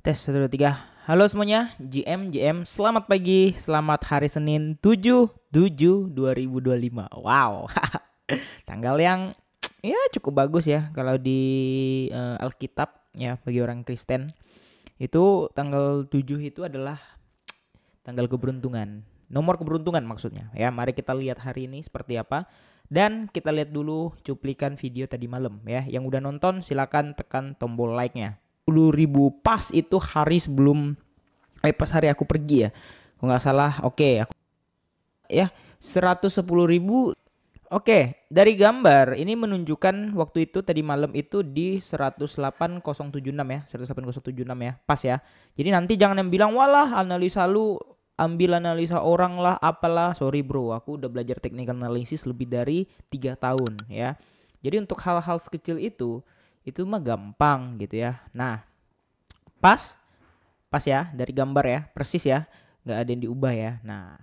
Tes 1, 2, 3. Halo semuanya, JM, selamat pagi, selamat hari Senin 7/7/2025. Wow, tanggal yang ya cukup bagus ya kalau di Alkitab ya bagi orang Kristen. Itu tanggal 7 itu adalah tanggal keberuntungan, nomor keberuntungan maksudnya. Ya, mari kita lihat hari ini seperti apa. Dan kita lihat dulu cuplikan video tadi malam ya. Yang udah nonton silakan tekan tombol like-nya. 10.000 pas itu hari sebelum pas hari aku pergi ya. Kalau nggak salah, oke, aku ya 110.000. Oke, dari gambar ini menunjukkan waktu itu tadi malam itu di 108.076 ya, 108.076 ya, pas ya. Jadi nanti jangan yang bilang walah analisa lu ambil analisa orang lah apalah. Sorry bro, aku udah belajar teknik analisis lebih dari 3 tahun ya. Jadi untuk hal-hal sekecil itu mah gampang gitu ya. Nah, pas ya dari gambar ya, persis ya, nggak ada yang diubah ya. Nah,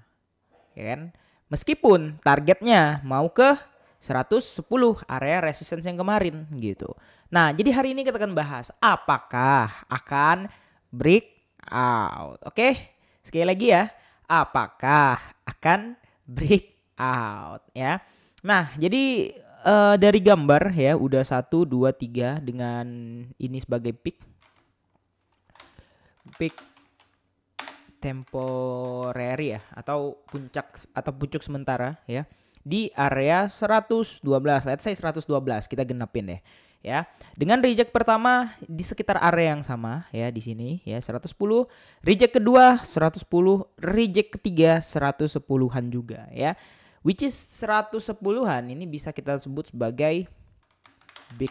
ya kan, meskipun targetnya mau ke 110 area resistance yang kemarin gitu. Nah, jadi hari ini kita akan bahas apakah akan breakout. Oke, sekali lagi ya, apakah akan breakout ya. Nah, jadi dari gambar ya udah 1, 2, 3 dengan ini sebagai peak temporary ya, atau puncak sementara ya di area 112. Let's say 112 kita genapin deh ya. Dengan reject pertama di sekitar area yang sama ya di sini ya 110, reject kedua 110, reject ketiga 110-an juga ya. Which is 110-an ini bisa kita sebut sebagai big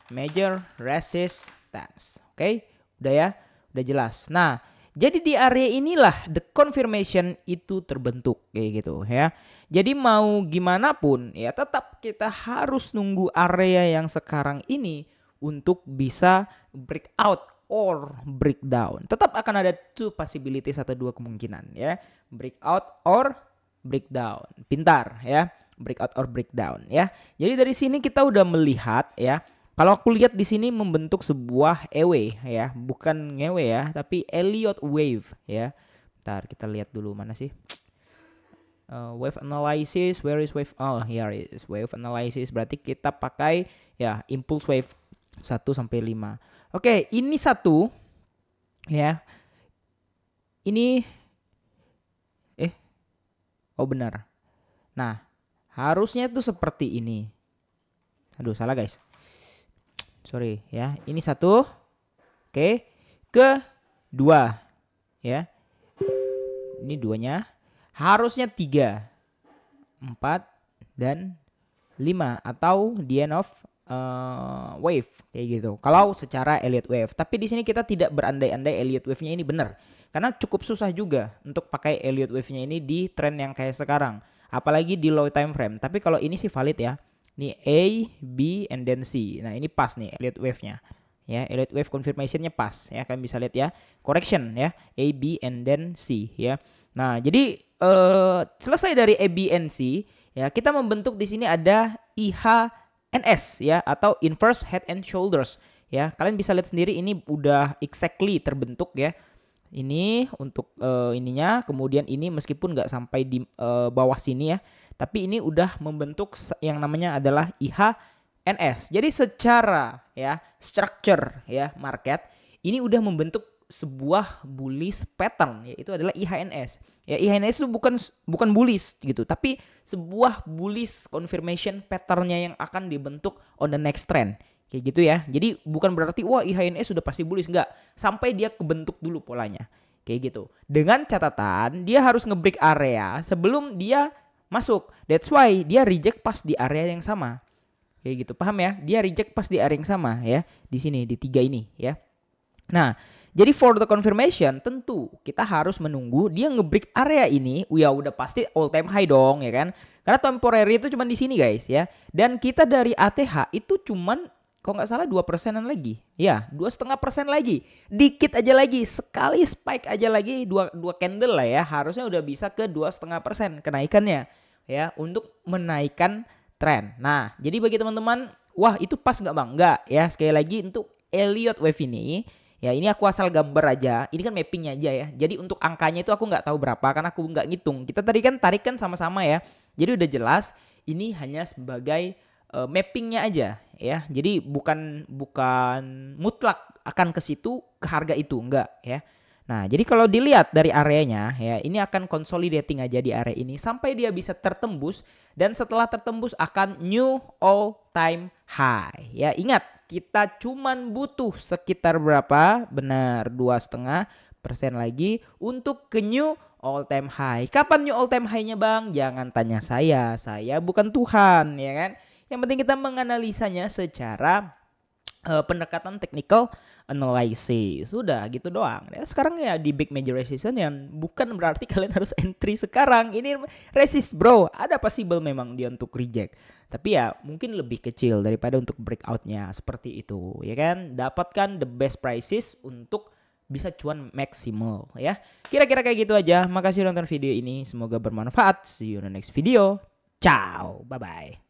major resistance. Oke, udah ya, udah jelas. Nah, jadi di area inilah the confirmation itu terbentuk kayak gitu ya. Jadi mau gimana pun ya tetap kita harus nunggu area yang sekarang ini untuk bisa breakout or breakdown. Tetap akan ada two possibilities atau dua kemungkinan ya. Breakout or breakdown. Pintar ya. Breakout or breakdown ya. Jadi dari sini kita udah melihat ya. Kalau aku lihat di sini membentuk sebuah EW ya, bukan ngewe ya, tapi Elliott wave ya. Bentar kita lihat dulu mana sih? Wave analysis, where is wave? Oh, here is wave analysis. Berarti kita pakai ya impulse wave 1 sampai 5. Oke, ini satu ya. Ini oh benar. Nah, harusnya tuh seperti ini. Aduh, salah guys. Sorry ya. Ini satu. Oke. Kedua. Ya. Ini duanya. Harusnya 3, 4, dan 5. Atau the end of wave. Kayak gitu. Kalau secara Elliott wave. Tapi di sini kita tidak berandai-andai Elliott wave-nya ini benar. Karena cukup susah juga untuk pakai Elliott wave-nya ini di trend yang kayak sekarang. Apalagi di low time frame. Tapi kalau ini sih valid ya. Ini A, B, and then C. Nah ini pas nih Elliott wave-nya. Ya, Elliott wave confirmation-nya pas. Ya, kalian bisa lihat ya. Correction ya. A, B, and then C. Ya. Nah jadi selesai dari A, B, and C. Ya, kita membentuk di sini ada IHNS ya. Atau inverse head and shoulders. Ya, kalian bisa lihat sendiri ini udah exactly terbentuk ya. Ini untuk ininya. Kemudian ini meskipun nggak sampai di bawah sini ya. Tapi ini udah membentuk yang namanya adalah IHNS. Jadi secara ya structure ya market ini udah membentuk sebuah bullish pattern, yaitu adalah IHNS. Ya IHNS itu bukan bullish gitu, tapi sebuah bullish confirmation patternnya yang akan dibentuk on the next trend. Kayak gitu ya. Jadi bukan berarti wah IHNS sudah pasti bullish, enggak. Sampai dia kebentuk dulu polanya. Kayak gitu. Dengan catatan dia harus nge-break area sebelum dia masuk. That's why dia reject pas di area yang sama. Kayak gitu. Paham ya? Dia reject pas di area yang sama ya. Di sini di 3 ini ya. Nah, jadi for the confirmation tentu kita harus menunggu dia nge-break area ini. Ya udah pasti all time high dong ya kan. Karena temporary itu cuma di sini guys ya. Dan kita dari ATH itu cuman kalau nggak salah 2%-an lagi. Ya, 2,5% lagi. Dikit aja lagi. Sekali spike aja lagi. Dua candle lah ya. Harusnya udah bisa ke 2,5% kenaikannya. Ya, untuk menaikkan tren. Nah, jadi bagi teman-teman, wah itu pas nggak bang? Nggak ya. Sekali lagi untuk Elliott wave ini. Ya ini aku asal gambar aja. Ini kan mappingnya aja ya. Jadi untuk angkanya itu aku nggak tahu berapa karena aku nggak ngitung. Kita tadi kan tarik kan sama-sama ya. Jadi udah jelas ini hanya sebagai mappingnya aja ya. Jadi bukan mutlak akan ke situ ke harga itu enggak ya. Nah, jadi kalau dilihat dari areanya ya, ini akan consolidating aja di area ini sampai dia bisa tertembus dan setelah tertembus akan new all time high. Ya, ingat kita cuman butuh sekitar berapa? Benar, 2,5% lagi untuk ke new all time high. Kapan new all time high-nya, Bang? Jangan tanya saya bukan Tuhan, ya kan? Yang penting kita menganalisanya secara pendekatan technical analysis. Sudah gitu doang. Ya, sekarang ya di big major resistance yang bukan berarti kalian harus entry sekarang. Ini resist bro. Ada possible memang dia untuk reject. Tapi ya mungkin lebih kecil daripada untuk breakoutnya seperti itu. Ya kan. Dapatkan the best prices untuk bisa cuan maksimal ya. Kira-kira kayak gitu aja. Makasih udah nonton video ini. Semoga bermanfaat. See you in the next video. Ciao. Bye-bye.